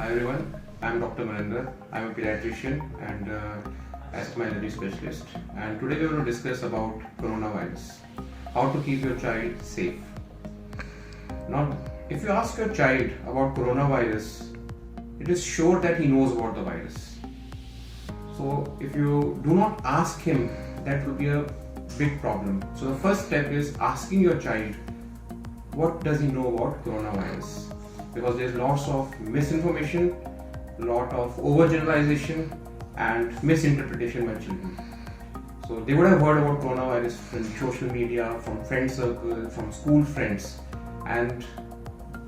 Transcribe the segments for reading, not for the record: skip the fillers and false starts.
Hi everyone, I am Dr. Maninder. I am a pediatrician and asthma specialist. And today we are going to discuss about coronavirus. How to keep your child safe. Now, if you ask your child about coronavirus, it is sure that he knows about the virus. So if you do not ask him, that will be a big problem. So the first step is asking your child, what does he know about coronavirus? Because there's lots of misinformation, lot of overgeneralization and misinterpretation by children. So they would have heard about coronavirus from social media, from friend circle, from school friends, and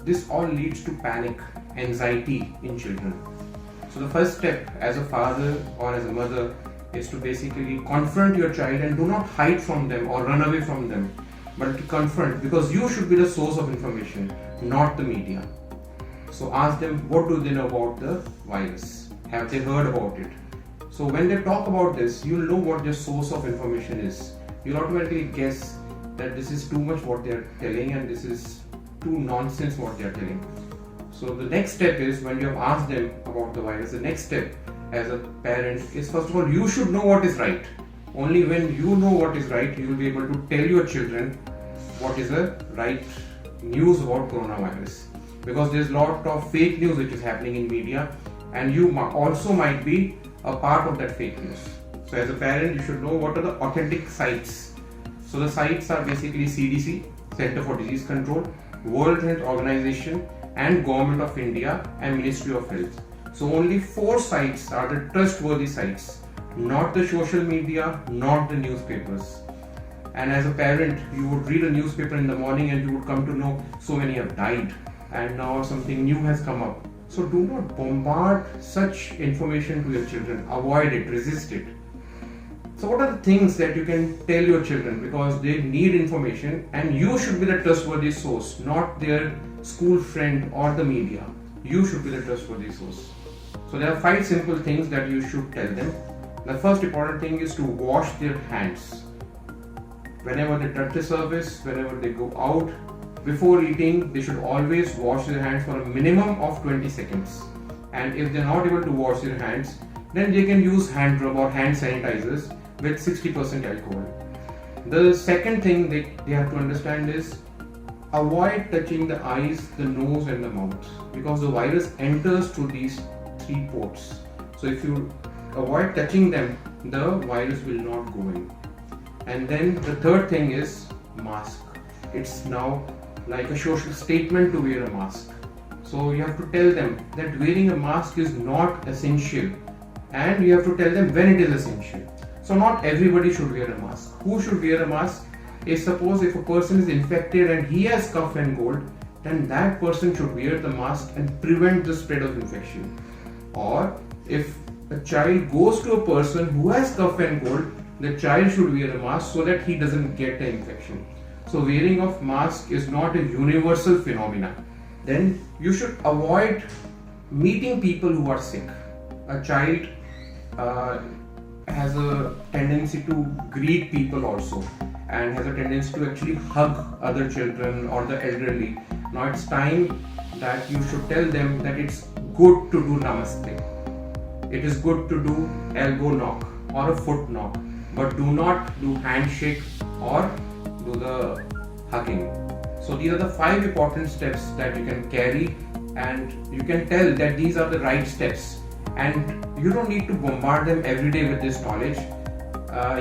this all leads to panic, anxiety in children. So the first step as a father or as a mother is to basically confront your child and do not hide from them or run away from them, but to confront, because you should be the source of information, not the media. So ask them, what do they know about the virus? Have they heard about it? So when they talk about this, you'll know what their source of information is. You'll automatically guess that this is too much what they're telling and this is too nonsense what they're telling. So the next step is, when you have asked them about the virus, the next step as a parent is, first of all, you should know what is right. Only when you know what is right, you will be able to tell your children what is the right news about coronavirus. Because there's a lot of fake news which is happening in media, and you also might be a part of that fake news. So as a parent, you should know what are the authentic sites. So the sites are basically CDC, Center for Disease Control, World Health Organization, and Government of India and Ministry of Health. So only 4 sites are the trustworthy sites, not the social media, not the newspapers. And as a parent, you would read a newspaper in the morning and you would come to know so many have died and now something new has come up. So do not bombard such information to your children. Avoid it, resist it. So what are the things that you can tell your children, because they need information and you should be the trustworthy source, not their school friend or the media. You should be the trustworthy source. So there are 5 simple things that you should tell them. The first important thing is to wash their hands. Whenever they touch the surface, whenever they go out, before eating, they should always wash their hands for a minimum of 20 seconds. And if they're not able to wash their hands, then they can use hand rub or hand sanitizers with 60% alcohol. The second thing they have to understand is, avoid touching the eyes, the nose and the mouth, because the virus enters through these 3 ports. So if you avoid touching them, the virus will not go in. And then the third thing is mask. It's now like a social statement to wear a mask. So you have to tell them that wearing a mask is not essential, and you have to tell them when it is essential. So not everybody should wear a mask. Who should wear a mask? Is, suppose if a person is infected and he has cough and cold, then that person should wear the mask and prevent the spread of infection. Or if a child goes to a person who has cough and cold, the child should wear a mask so that he doesn't get the infection. So wearing of mask is not a universal phenomena. Then you should avoid meeting people who are sick. A child has a tendency to greet people also, and has a tendency to actually hug other children or the elderly. Now it's time that you should tell them that it's good to do Namaste. It is good to do elbow knock or a foot knock, but do not do handshake or do the hugging. So these are the 5 important steps that you can carry, and you can tell that these are the right steps, and you don't need to bombard them every day with this knowledge.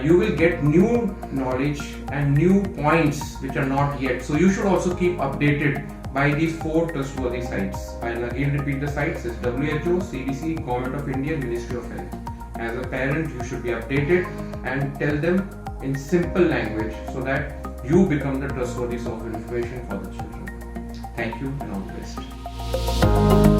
You will get new knowledge and new points which are not yet. So you should also keep updated by these 4 trustworthy sites. I'll again repeat the sites. It's WHO, CDC, Government of India, Ministry of Health. As a parent, you should be updated and tell them in simple language so that you become the trustworthy source of information for the children. Thank you and all the best.